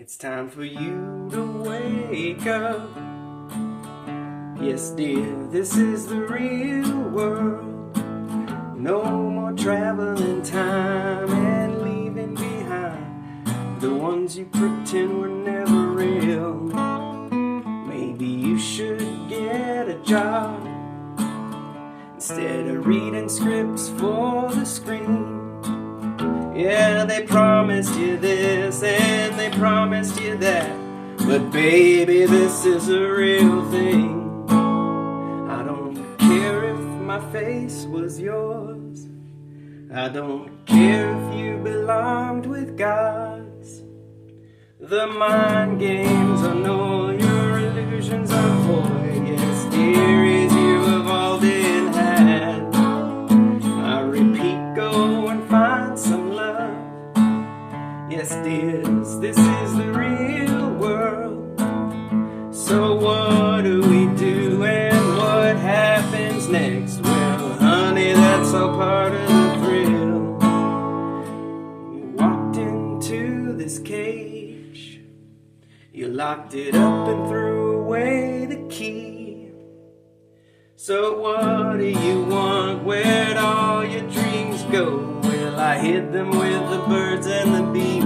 It's time for you to wake up. Yes, dear, this is the real world. No more traveling time and leaving behind the ones you pretend were never real. Maybe you should get a job instead of reading scripts for the screen. Yeah, they promised you this and they promised you that, but baby, this is a real thing. I don't care if my face was yours. I don't care if you belonged with gods. The mind games are no, your illusions are void. Yes, dear, as you have all been had. I repeat, go and find some love. Yes, dears, this is the real world. So what do we do and what happens next? Well, honey, that's all part of the thrill. You walked into this cage, you locked it up and threw away the key. So what do you want? Where'd all your dreams go? Well, I hid them with the birds and the bees.